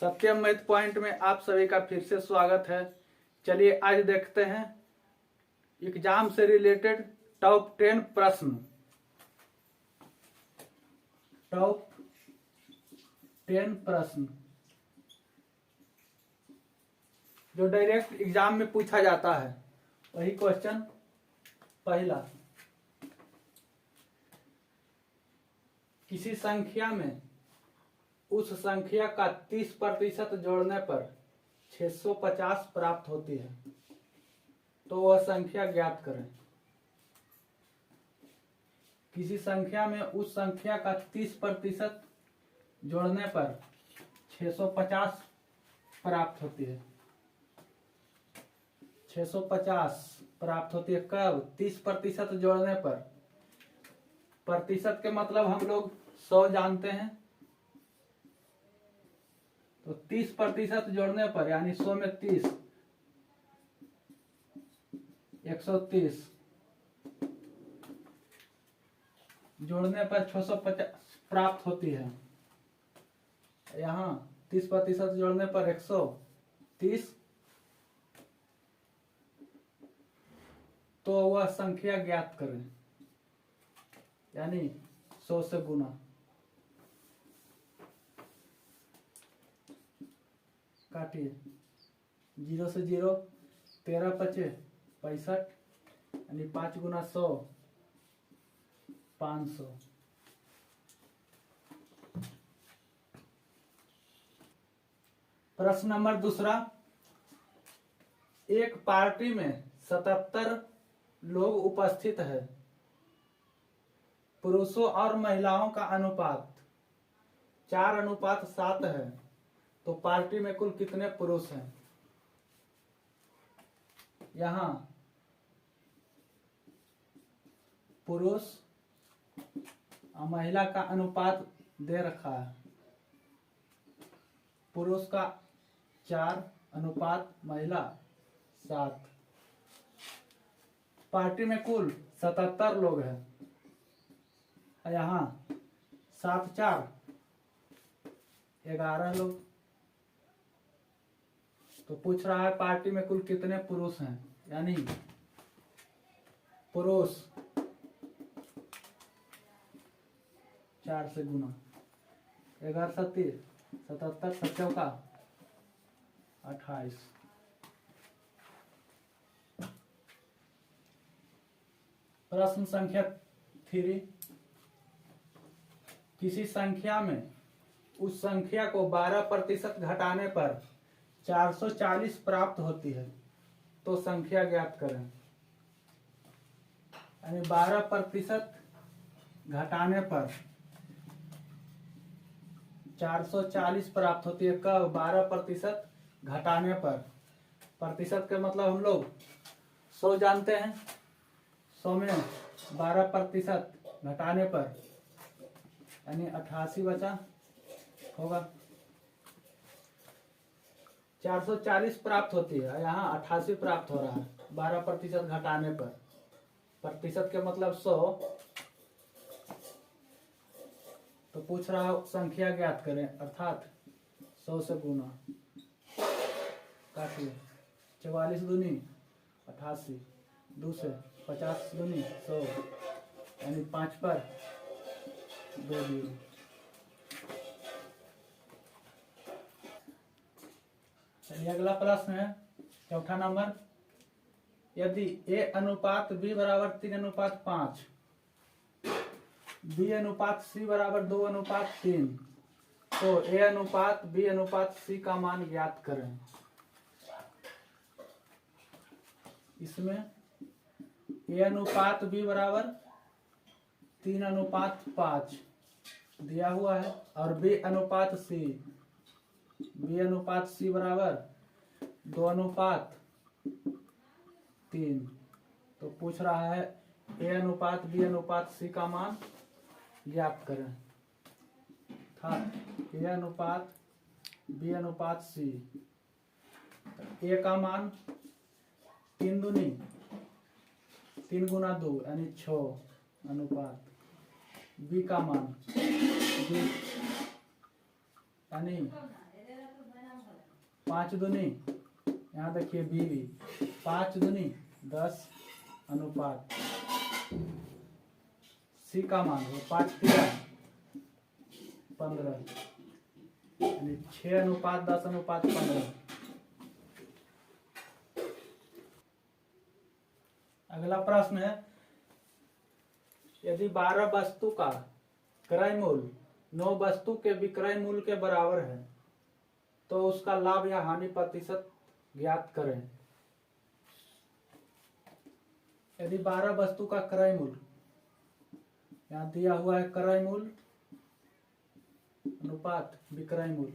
सत्यम math point में आप सभी का फिर से स्वागत है। चलिए आज देखते हैं एग्जाम से रिलेटेड टॉप 10 प्रश्न। टॉप 10 प्रश्न जो डायरेक्ट एग्जाम में पूछा जाता है, वही क्वेश्चन। पहला, किसी संख्या में उस संख्या का 30% जोड़ने पर 650 प्राप्त होती है, तो वह संख्या ज्ञात करें। किसी संख्या में उस संख्या का 30% जोड़ने पर 650 प्राप्त होती है। 650 प्राप्त होती है कब? 30% जोड़ने पर। प्रतिशत के मतलब हम लोग 100 जानते हैं, तो 30% जोड़ने पर यानी 100 में 30, 130 जोड़ने पर 650 प्राप्त होती है। यहाँ 30% जोड़ने पर 130, तो वह संख्या ज्ञात करें, यानी 100 से गुना। काटिए, 0 से 0, 13 पचे 65, यानी 5 गुना 100, 500। प्रश्न नंबर दूसरा, एक पार्टी में 77 लोग उपस्थित है। पुरुषों और महिलाओं का अनुपात 4:7 है, तो पार्टी में कुल कितने पुरुष हैं? यहाँ पुरुष और महिला का अनुपात दे रखा है। पुरुष का 4 अनुपात महिला 7। पार्टी में कुल 77 लोग हैं। यहाँ 7 4 11 लोग। तो पूछ रहा है पार्टी में कुल कितने पुरुष हैं, यानी पुरुष 4 से गुना 11 7 77 7 का 28। प्रश्न संख्या 3, किसी संख्या में उस संख्या को 12% घटाने पर 440 प्राप्त होती है, तो संख्या ज्ञात करें। यानी 12% घटाने पर 440 प्राप्त होती है कब? 12% घटाने पर। प्रतिशत के मतलब हम लोग 100 जानते हैं। 100 में 12% घटाने पर यानी 88 बचा होगा। 440 प्राप्त होती है, यहाँ 88 प्राप्त हो रहा है 12% घटाने पर। प्रतिशत के मतलब 100, तो पूछ रहा है संख्या ज्ञात करें, अर्थात 100 से गुना। काटिए, 44 दूनी 88, 2 से 50 दूनी 100, यानी 5 पर 2 जीरो। चलिए अगला प्रश्न है, चौथा नंबर। यदि A अनुपात B बराबर 3:5, B अनुपात C बराबर 2:3, तो A अनुपात B अनुपात C का मान ज्ञात करें। इसमें A अनुपात B बराबर 3:5 दिया हुआ है, और B अनुपात C बराबर 2:3। तो पूछ रहा है A अनुपात B अनुपात C का मान ज्ञात करें। था A अनुपात B अनुपात C, A का मान 3 दूनी 3 गुना 2 यानी 6 अनुपात। B का मान 20 यानी 5 दूनी, यहाँ देखिए बीवी, 5 दूनी 10 अनुपात सी का मान हो 5 3 15, यानी 6 अनुपात 10 अनुपात 15। अगला प्रश्न है, यदि 12 वस्तु का क्रय मूल्य 9 वस्तु के विक्रय मूल्य के बराबर है तो उसका लाभ या हानि प्रतिशत ज्ञात करें। यदि 12 वस्तु का क्रय मूल्य, यहाँ दिया हुआ है क्रय मूल्य अनुपात विक्रय मूल्य,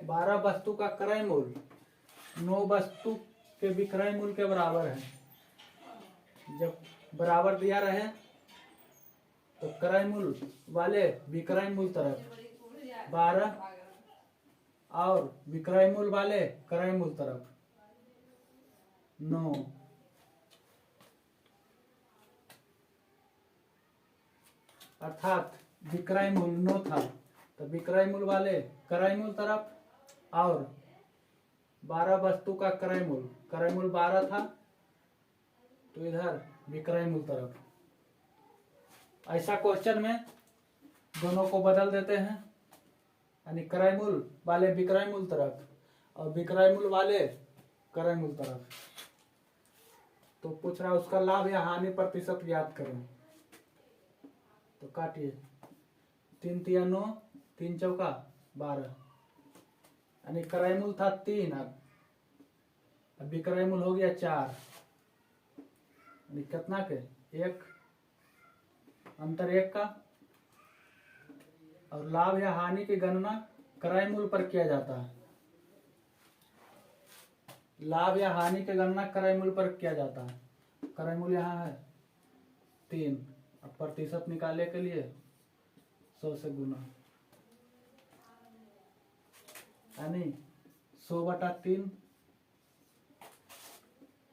बारह वस्तु का क्रय मूल्य 9 वस्तु के विक्रय मूल्य के बराबर है। जब बराबर दिया रहे तो क्रय मूल्य वाले विक्रय मूल्य तरफ 12 और विक्रय मूल्य वाले क्रय मूल्य तरफ 9। अर्थात विक्रय मूल्य 9 था तो विक्रय मूल्य वाले क्रय मूल्य तरफ और 12 वस्तु का क्रय मूल्य 12 था तो इधर विक्रय मूल्य तरफ। ऐसा क्वेश्चन में दोनों को बदल देते हैं, यानी क्रय मूल्य वाले विक्रय मूल्य तरफ और विक्रय मूल्य वाले क्रय मूल्य तरफ। तो पूछ रहा है उसका लाभ या हानि प्रतिशत ज्ञात करें। तो काटिए, 3 तिया 9, 3 चौका 12, यानी क्रय मूल्य था 3, अब विक्रय मूल्य हो गया 4, यानी कितना के 1, अंतर 1 का। और लाभ या हानि की गणना क्रय मूल्य पर किया जाता है। लाभ या हानि की गणना क्रय मूल्य पर किया जाता है। क्रय मूल्य यहाँ है 3, अब प्रतिशत निकालने के लिए 100 से गुना, यानी 100/3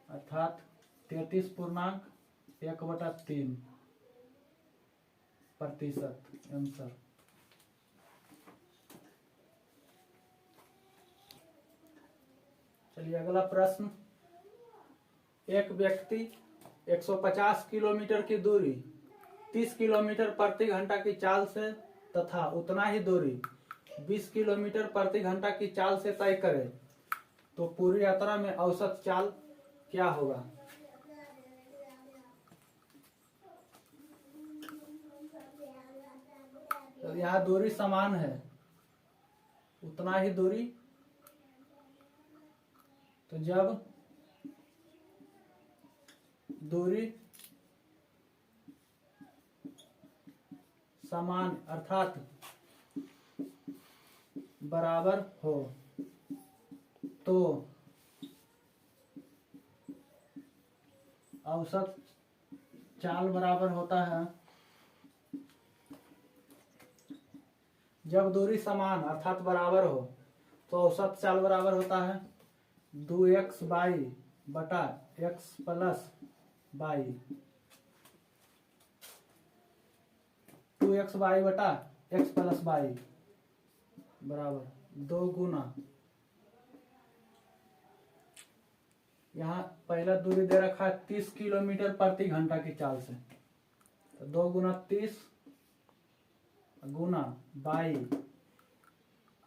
अर्थात 33.1/3 प्रतिशत आंसर। चलिए अगला प्रश्न, एक व्यक्ति 150 किलोमीटर की दूरी 30 किलोमीटर प्रति घंटा की चाल से तथा उतना ही दूरी 20 किलोमीटर प्रति घंटा की चाल से तय करे तो पूरी यात्रा में औसत चाल क्या होगा। तो यहाँ दूरी समान है, उतना ही दूरी, तो जब दूरी समान अर्थात बराबर हो तो औसत चाल बराबर होता है। जब दूरी समान अर्थात बराबर हो तो औसत चाल बराबर होता है 2x/y बटा x प्लस y, 2xy बटा x प्लस y बराबर 2 गुना, यहाँ पहला दूरी दे रखा है 30 किलोमीटर प्रति घंटा की चाल से, तो 2 गुना 30 गुना 22,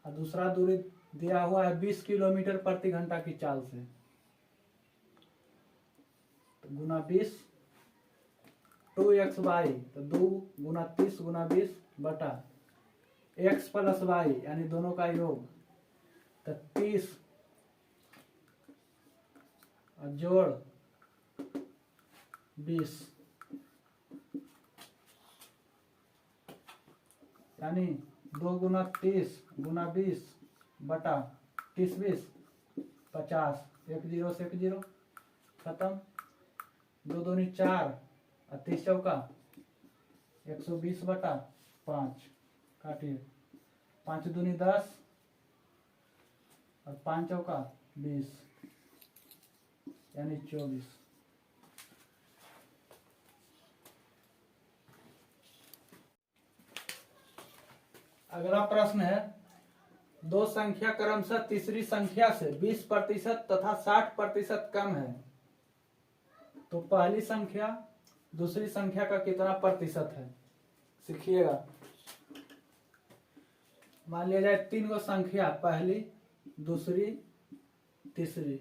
और दूसरा दूरी दिया हुआ है 20 किलोमीटर प्रति घंटा की चाल से, तो गुना 20, 2xy, तो 2 गुना 30 गुना 20 बटा x प्लस y, यानी दोनों का योग, तो 30 जोड़ 20, यानी 2 गुना 30 गुना 20 बटा 30 20 50, 1 0 से 1 0 खत्म, 2 दूनी 4 और 30 चौका 120/5 काटिए, 5 दूनी 10 और 5 चौका 20, यानी 24। अगला प्रश्न है, दो संख्या क्रमशः तीसरी संख्या से 20% तथा 60% कम है, तो पहली संख्या दूसरी संख्या का कितना प्रतिशत है? सीखिएगा। मान लिया जाए 3 गो संख्या, पहली, दूसरी, तीसरी।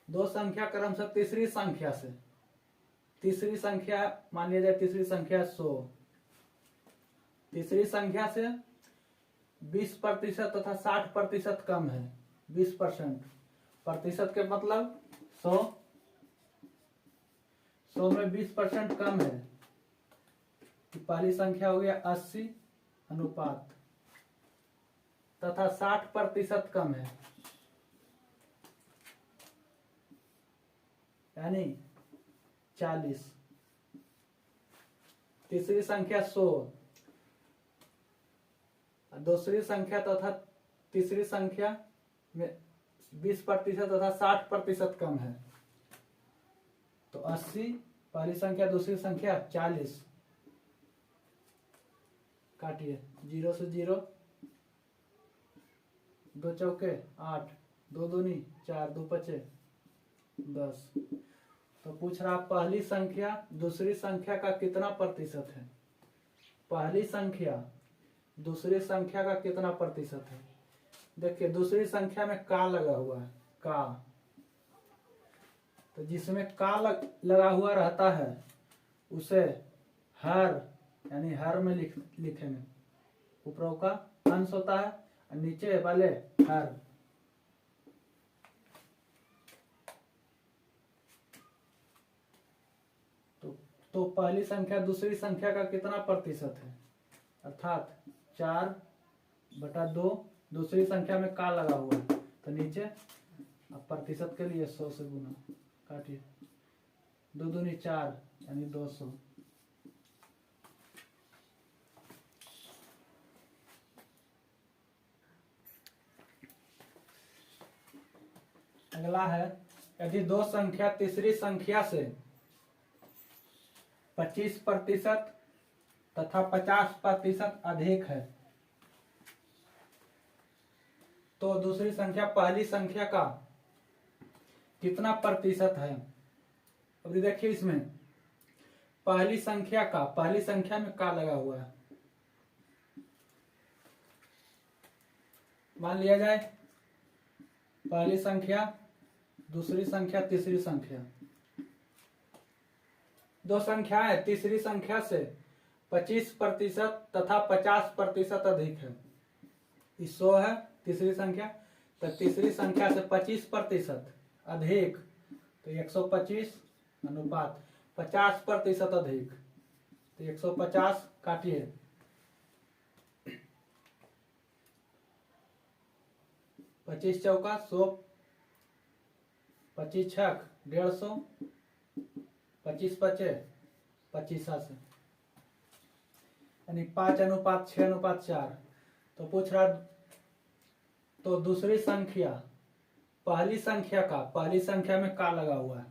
दो संख्या क्रमशः तीसरी संख्या से, तीसरी संख्या मान लिया जाए तीसरी संख्या 100, तीसरी संख्या से 20% तथा 60% कम है। 20% प्रतिशत के मतलब 100 में 20% कम है, तो पहली संख्या हो गया 80 अनुपात तथा 60% कम है, यानी 40। तीसरी संख्या 100, दूसरी संख्या तथा तीसरी संख्या में 20% तथा 60% कम है, तो 80 पहली संख्या, दूसरी संख्या 40। काटिए, 0 से 0, 2 चौके 8, 2 दूनी 4, 2 पचे 10। तो पूछ रहा पहली संख्या दूसरी संख्या का कितना प्रतिशत है? पहली संख्या दूसरी संख्या का कितना प्रतिशत है? देखिए दूसरी संख्या में का लगा हुआ है, का, तो जिसमें का लगा हुआ रहता है उसे हर, यानी हर में लिखेंगे। ऊपर का अंश होता है और नीचे वाले हर। तो पहली संख्या दूसरी संख्या का कितना प्रतिशत है? अर्थात 4/2। दूसरी संख्या में का लगा हुआ है तो नीचे, अब प्रतिशत के लिए 100 से गुना। काटिए, 2 दूनी 4 यानी 200। अगला है, यदि दो संख्या तीसरी संख्या से 25% तथा 50% अधिक है, तो दूसरी संख्या पहली संख्या का कितना प्रतिशत है? अभी देखिए इसमें पहली संख्या का, पहली संख्या में का लगा हुआ है। मान लिया जाए पहली संख्या, दूसरी संख्या, तीसरी संख्या। दो संख्याएं तीसरी संख्या से 25% तथा 50% अधिक है। 100 है तीसरी संख्या, तो तीसरी संख्या से 25% अधिक, तो 125 अनुपात 50% अधिक, तो 150। काटिए, 25 चौका 100, 25 छक 150, 25 पचे 25 से, यानी 5:6:4। तो पूछ रहा, तो दूसरी संख्या पहली संख्या का, पहली संख्या में का लगा हुआ है,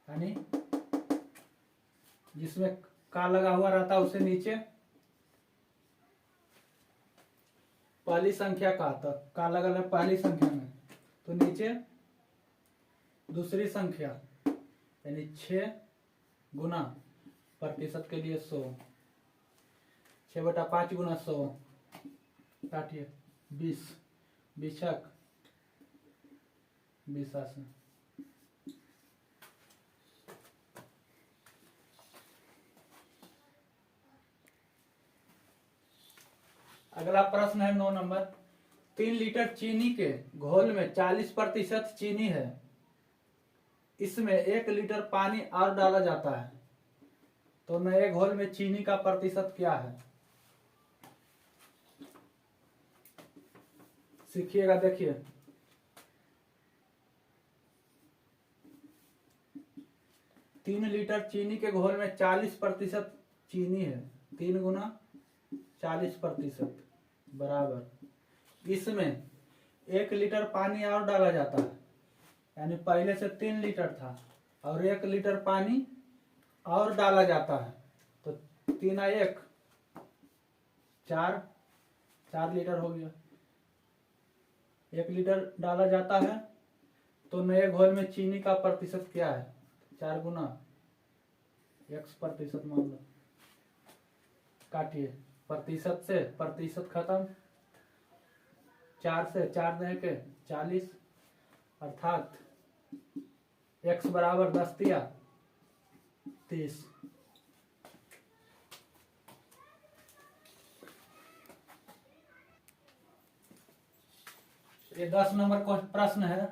यानी जिसमें का लगा हुआ रहता है उसे नीचे पहली संख्या का, तो का लगा है पहली संख्या में, तो नीचे दूसरी संख्या, यानी 6 गुना प्रतिशत के लिए 100, 6/5 गुना 100। काटिए, 20, 20 से। अगला प्रश्न है 9 नंबर, 3 लीटर चीनी के घोल में 40% चीनी है, इसमें 1 लीटर पानी और डाला जाता है, तो नए घोल में चीनी का प्रतिशत क्या है? सीखिएगा। देखिए, तीन लीटर चीनी के घोल में 40% चीनी है, 3 गुना 40% बराबर, इसमें 1 लीटर पानी और डाला जाता है, यानी पहले से 3 लीटर था और 1 लीटर पानी और डाला जाता है, तो 3 1 4 लीटर हो गया। 1 लीटर डाला जाता है तो नए घोल में चीनी का प्रतिशत क्या है? 4 गुना x% मान लो। काटिए, प्रतिशत से प्रतिशत खत्म, 4 से 4 दे के 40, अर्थात x बराबर 10 दिया 30। ये 10 नंबर का प्रश्न है।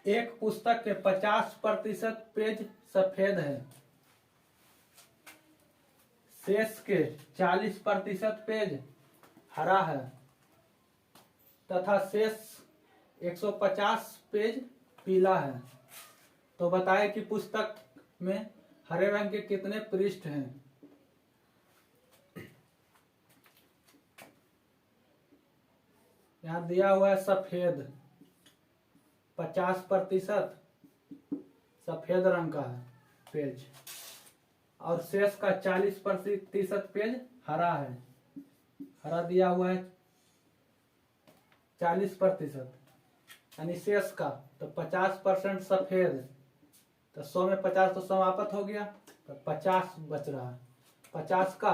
एक पुस्तक के 50% पेज सफेद है, शेष के 40% पेज हरा है तथा शेष 150 पेज पीला है, तो बताए कि पुस्तक में हरे रंग के कितने पृष्ठ हैं? यहाँ दिया हुआ है सफेद, 50% सफेद रंग का है पेज, और शेष का 40% पेज हरा है। हरा दिया हुआ है 40%, यानी शेष का, तो 50% सफेद, तो 100 में 50 तो समाप्त हो गया, तो 50 बच रहा है। 50 का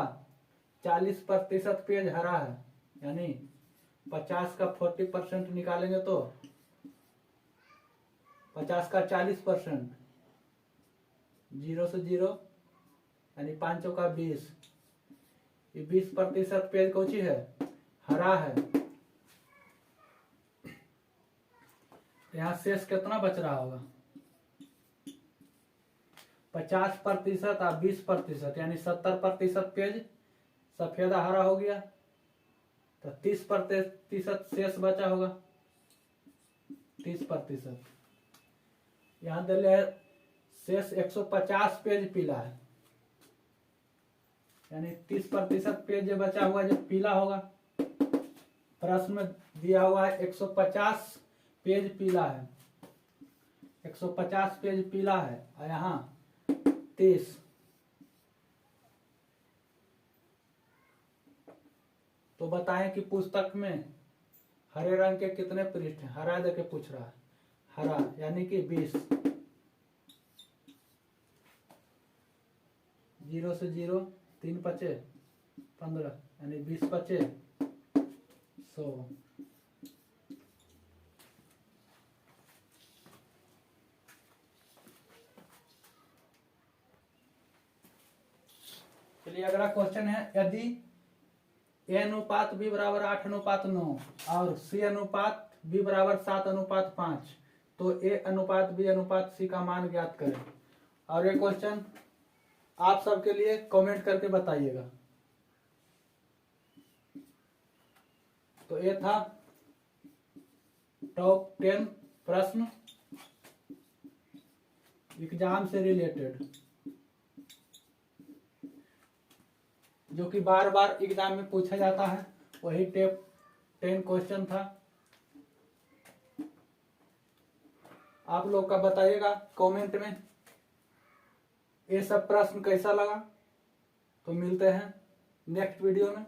40% पेज हरा है, यानी 50 का 40% निकालेंगे तो 50 का 40%, 0 से 0, यानी 5 चौका 20। ये 20% पेज कौन सी है? हरा है। यहाँ शेष कितना बच रहा होगा? 50% और 20%, यानी 70% पेज सफेद हरा हो गया, तो 30% शेष बचा होगा। 30%। यहाँ दिले है शेष 150 पेज पीला है, यानी 30% पेज जो बचा हुआ जो पीला होगा। प्रश्न में दिया हुआ है 150 पेज पीला है, 150 पेज पीला है, और यहाँ 30, तो बताएं कि पुस्तक में हरे रंग के कितने पृष्ठ हैं? हरा देके पूछ रहा है, हरा यानी कि 20। 0 से 0, 3 बचे 15, यानी 20 बचे 100। चलिए अगला क्वेश्चन है, यदि A अनुपात B बराबर 8:9 और C अनुपात B बराबर 7:5, तो A अनुपात B अनुपात C का मान ज्ञात करें। और ये क्वेश्चन आप सबके लिए कमेंट करके बताइएगा। तो ये था टॉप 10 प्रश्न एग्जाम से रिलेटेड, जो कि बार बार एग्जाम में पूछा जाता है। वही टॉप 10 क्वेश्चन था। आप लोग का बताइएगा कमेंट में ये सब प्रश्न कैसा लगा। तो मिलते हैं नेक्स्ट वीडियो में।